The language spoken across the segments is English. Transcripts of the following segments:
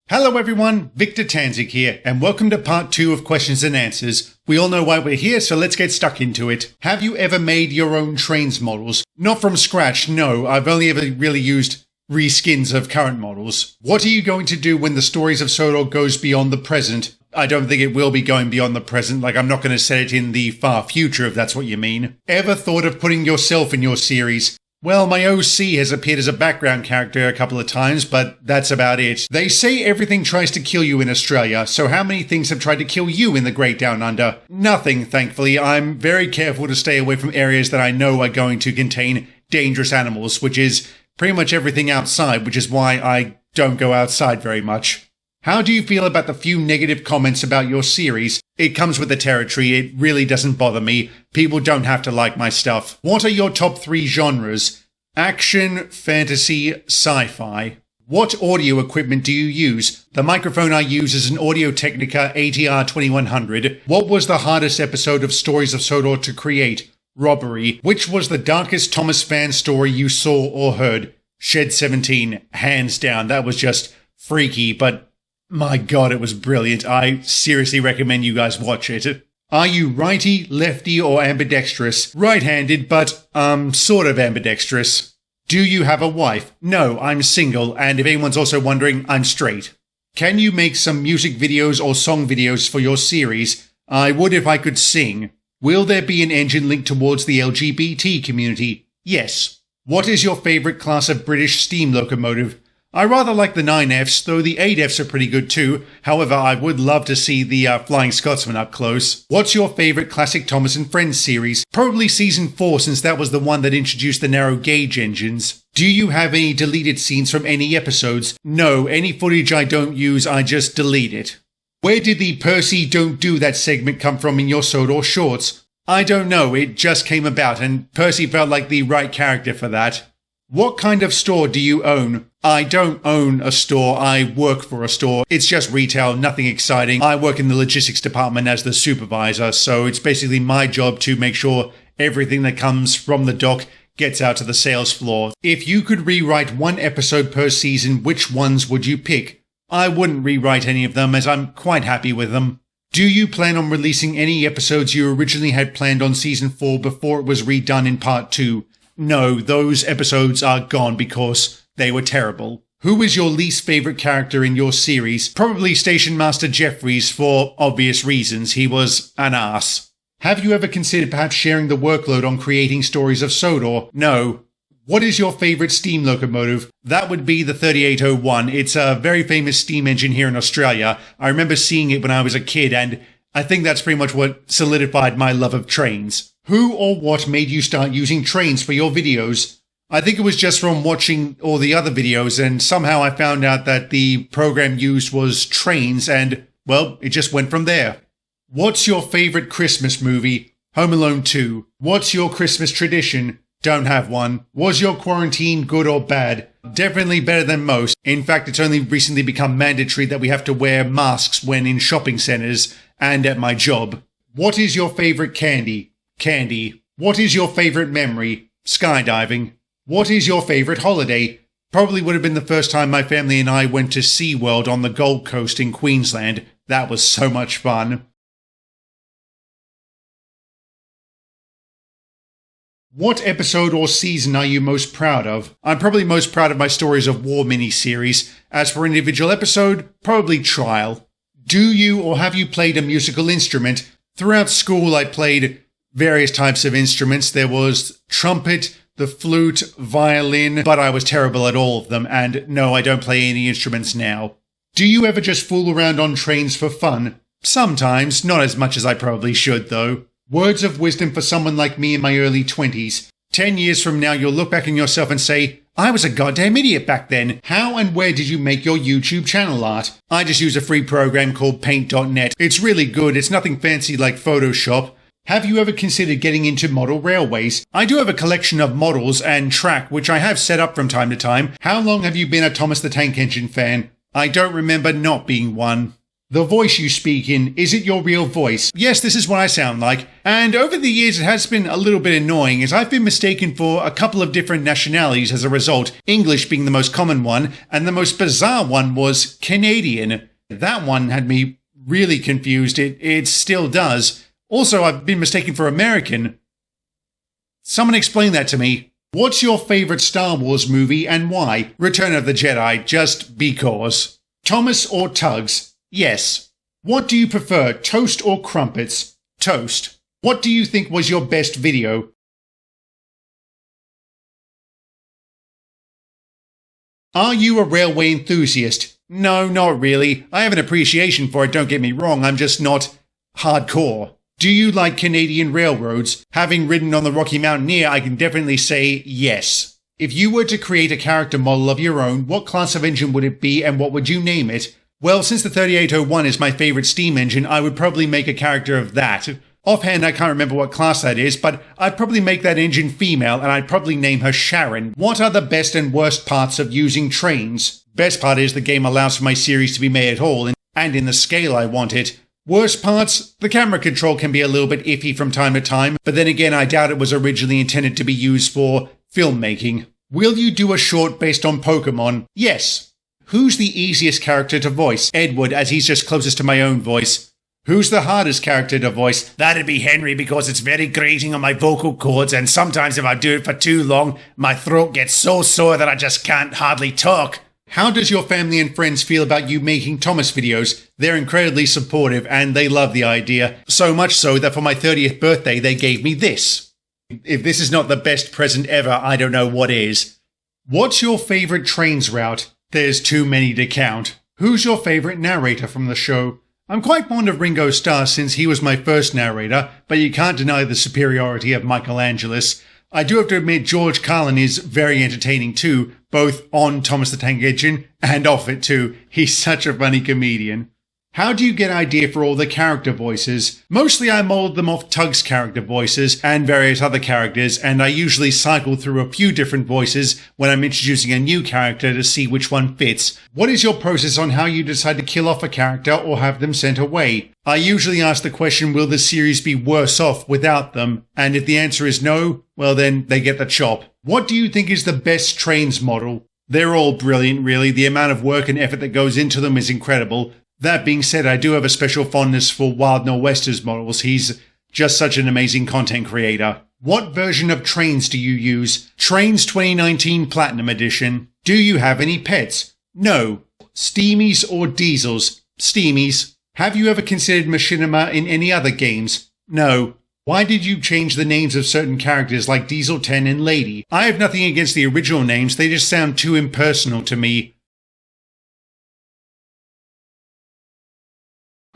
Hello everyone, Victor Tanzik here, and welcome to part 2 of questions and answers. We all know why we're here, so let's get stuck into it. Have you ever made your own trains models? Not from scratch, no. I've only ever really used reskins of current models. What are you going to do when the stories of Sodor goes beyond the present? I don't think it will be going beyond the present, like I'm not going to set it in the far future if that's what you mean. Ever thought of putting yourself in your series? Well, my OC has appeared as a background character a couple of times, but that's about it. They say everything tries to kill you in Australia, so how many things have tried to kill you in the Great Down Under? Nothing, thankfully. I'm very careful to stay away from areas that I know are going to contain dangerous animals, which is pretty much everything outside, which is why I don't go outside very much. How do you feel about the few negative comments about your series? It comes with the territory, it really doesn't bother me. People don't have to like my stuff. What are your top 3 genres? Action, fantasy, sci-fi. What audio equipment do you use? The microphone I use is an Audio-Technica ATR 2100. What was the hardest episode of Stories of Sodor to create? Robbery. Which was the darkest Thomas fan story you saw or heard? Shed 17. Hands down, that was just freaky, but my god, it was brilliant. I seriously recommend you guys watch it. Are you righty, lefty, or ambidextrous? Right-handed, but, sort of ambidextrous. Do you have a wife? No, I'm single, and if anyone's also wondering, I'm straight. Can you make some music videos or song videos for your series? I would if I could sing. Will there be an engine linked towards the LGBT community? Yes. What is your favorite class of British steam locomotive? I rather like the 9Fs, though the 8Fs are pretty good too. However, I would love to see the Flying Scotsman up close. What's your favourite classic Thomas and Friends series? Probably season 4, since that was the one that introduced the narrow gauge engines. Do you have any deleted scenes from any episodes? No, any footage I don't use, I just delete it. Where did the Percy Don't Do That segment come from in your Sodor shorts? I don't know, it just came about, and Percy felt like the right character for that. What kind of store do you own? I don't own a store, I work for a store. It's just retail, nothing exciting. I work in the logistics department as the supervisor, so it's basically my job to make sure everything that comes from the dock gets out to the sales floor. If you could rewrite one episode per season, which ones would you pick? I wouldn't rewrite any of them, as I'm quite happy with them. Do you plan on releasing any episodes you originally had planned on season 4 before it was redone in part 2? No, those episodes are gone because they were terrible. Who is your least favourite character in your series? Probably Station Master Jeffries for obvious reasons. He was an ass. Have you ever considered perhaps sharing the workload on creating Stories of Sodor? No. What is your favourite steam locomotive? That would be the 3801. It's a very famous steam engine here in Australia. I remember seeing it when I was a kid, and I think that's pretty much what solidified my love of trains. Who or what made you start using trains for your videos? I think it was just from watching all the other videos, and somehow I found out that the program used was trains, and, well, it just went from there. What's your favourite Christmas movie? Home Alone 2. What's your Christmas tradition? Don't have one. Was your quarantine good or bad? Definitely better than most. In fact, it's only recently become mandatory that we have to wear masks when in shopping centres and at my job. What is your favourite candy? Candy. What is your favourite memory? Skydiving. What is your favourite holiday? Probably would have been the first time my family and I went to SeaWorld on the Gold Coast in Queensland. That was so much fun. What episode or season are you most proud of? I'm probably most proud of my Stories of War miniseries. As for individual episode, probably Trial. Do you or have you played a musical instrument? Throughout school I played various types of instruments. There was trumpet, the flute, violin, but I was terrible at all of them, and no, I don't play any instruments now. Do you ever just fool around on trains for fun? Sometimes, not as much as I probably should though. Words of wisdom for someone like me in my early 20s. 10 years from now you'll look back on yourself and say, I was a goddamn idiot back then. How and where did you make your YouTube channel art? I just use a free program called paint.net. It's really good, it's nothing fancy like Photoshop. Have you ever considered getting into model railways? I do have a collection of models and track, which I have set up from time to time. How long have you been a Thomas the Tank Engine fan? I don't remember not being one. The voice you speak in, is it your real voice? Yes, this is what I sound like. And over the years, it has been a little bit annoying as I've been mistaken for a couple of different nationalities as a result, English being the most common one, and the most bizarre one was Canadian. That one had me really confused. It still does. Also, I've been mistaken for American. Someone explain that to me. What's your favorite Star Wars movie and why? Return of the Jedi, just because. Thomas or Tugs? Yes. What do you prefer, toast or crumpets? Toast. What do you think was your best video? Are you a railway enthusiast? No, not really. I have an appreciation for it, don't get me wrong, I'm just not hardcore. Do you like Canadian railroads? Having ridden on the Rocky Mountaineer, I can definitely say yes. If you were to create a character model of your own, what class of engine would it be and what would you name it? Well, since the 3801 is my favorite steam engine, I would probably make a character of that. Offhand, I can't remember what class that is, but I'd probably make that engine female and I'd probably name her Sharon. What are the best and worst parts of using trains? Best part is the game allows for my series to be made at all, and in the scale I want it. Worst parts? The camera control can be a little bit iffy from time to time, but then again I doubt it was originally intended to be used for filmmaking. Will you do a short based on Pokemon? Yes. Who's the easiest character to voice? Edward, as he's just closest to my own voice. Who's the hardest character to voice? That'd be Henry, because it's very grating on my vocal cords, and sometimes if I do it for too long, my throat gets so sore that I just can't hardly talk. How does your family and friends feel about you making Thomas videos? They're incredibly supportive, and they love the idea. So much so that for my 30th birthday, they gave me this. If this is not the best present ever, I don't know what is. What's your favorite trains route? There's too many to count. Who's your favorite narrator from the show? I'm quite fond of Ringo Starr since he was my first narrator, but you can't deny the superiority of Michelangelis. I do have to admit George Carlin is very entertaining too, both on Thomas the Tank Engine and off it too. He's such a funny comedian. How do you get idea for all the character voices? Mostly I mold them off Tug's character voices and various other characters, and I usually cycle through a few different voices when I'm introducing a new character to see which one fits. What is your process on how you decide to kill off a character or have them sent away? I usually ask the question, will the series be worse off without them? And if the answer is no, well then they get the chop. What do you think is the best trains model? They're all brilliant really, the amount of work and effort that goes into them is incredible. That being said, I do have a special fondness for Wild Nor'Wester's models. He's just such an amazing content creator. What version of Trains do you use? Trains 2019 Platinum Edition. Do you have any pets? No. Steamies or Diesels? Steamies. Have you ever considered machinima in any other games? No. Why did you change the names of certain characters like Diesel 10 and Lady? I have nothing against the original names, they just sound too impersonal to me.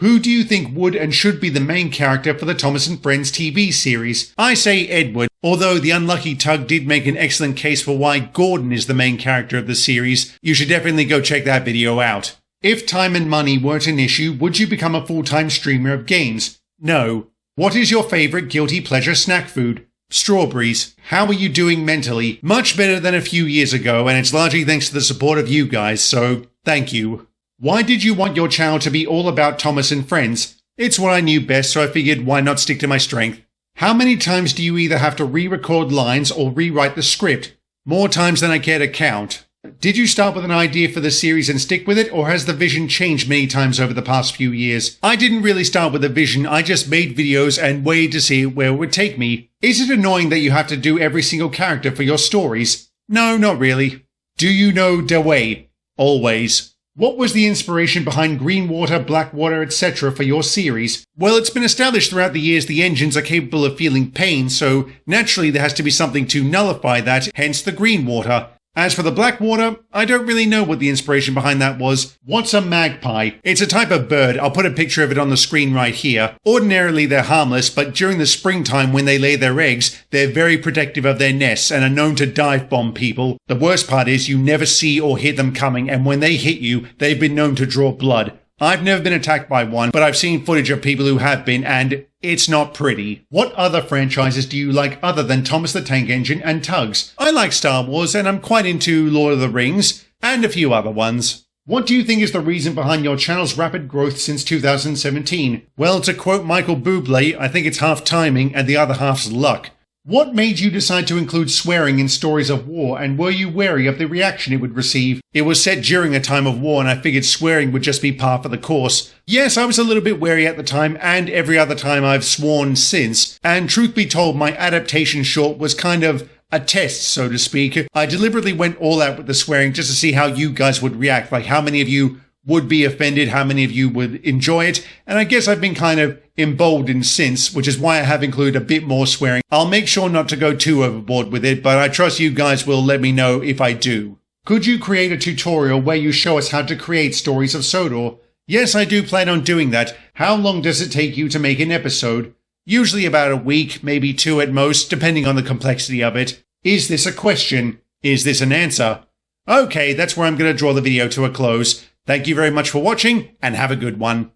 Who do you think would and should be the main character for the Thomas and Friends TV series? I say Edward, although the unlucky Tug did make an excellent case for why Gordon is the main character of the series. You should definitely go check that video out. If time and money weren't an issue, would you become a full-time streamer of games? No. What is your favorite guilty pleasure snack food? Strawberries. How are you doing mentally? Much better than a few years ago, and it's largely thanks to the support of you guys, so thank you. Why did you want your channel to be all about Thomas and Friends? It's what I knew best, so I figured why not stick to my strength. How many times do you either have to re-record lines or rewrite the script? More times than I care to count. Did you start with an idea for the series and stick with it, or has the vision changed many times over the past few years? I didn't really start with a vision, I just made videos and waited to see where it would take me. Is it annoying that you have to do every single character for your stories? No, not really. Do you know the way? Always. What was the inspiration behind Greenwater, Blackwater, etc. for your series? Well, it's been established throughout the years the engines are capable of feeling pain, so naturally there has to be something to nullify that, hence the Greenwater. As for the Blackwater, I don't really know what the inspiration behind that was. What's a magpie? It's a type of bird. I'll put a picture of it on the screen right here. Ordinarily they're harmless, but during the springtime when they lay their eggs, they're very protective of their nests and are known to dive bomb people. The worst part is you never see or hear them coming, and when they hit you, they've been known to draw blood. I've never been attacked by one, but I've seen footage of people who have been, and it's not pretty. What other franchises do you like other than Thomas the Tank Engine and Tugs? I like Star Wars, and I'm quite into Lord of the Rings, and a few other ones. What do you think is the reason behind your channel's rapid growth since 2017? Well, to quote Michael Bublé, I think it's half timing and the other half's luck. What made you decide to include swearing in stories of war, and were you wary of the reaction it would receive? It was set during a time of war, and I figured swearing would just be par for the course. Yes, I was a little bit wary at the time, and every other time I've sworn since, and truth be told, my adaptation short was kind of a test, so to speak. I deliberately went all out with the swearing just to see how you guys would react, like how many of you would be offended, how many of you would enjoy it, and I guess I've been kind of emboldened since, which is why I have included a bit more swearing. I'll make sure not to go too overboard with it, but I trust you guys will let me know if I do. Could you create a tutorial where you show us how to create stories of Sodor? Yes, I do plan on doing that. How long does it take you to make an episode? Usually about a week, maybe 2 at most, depending on the complexity of it. Is this a question? Is this an answer? Okay, that's where I'm going to draw the video to a close. Thank you very much for watching, and have a good one.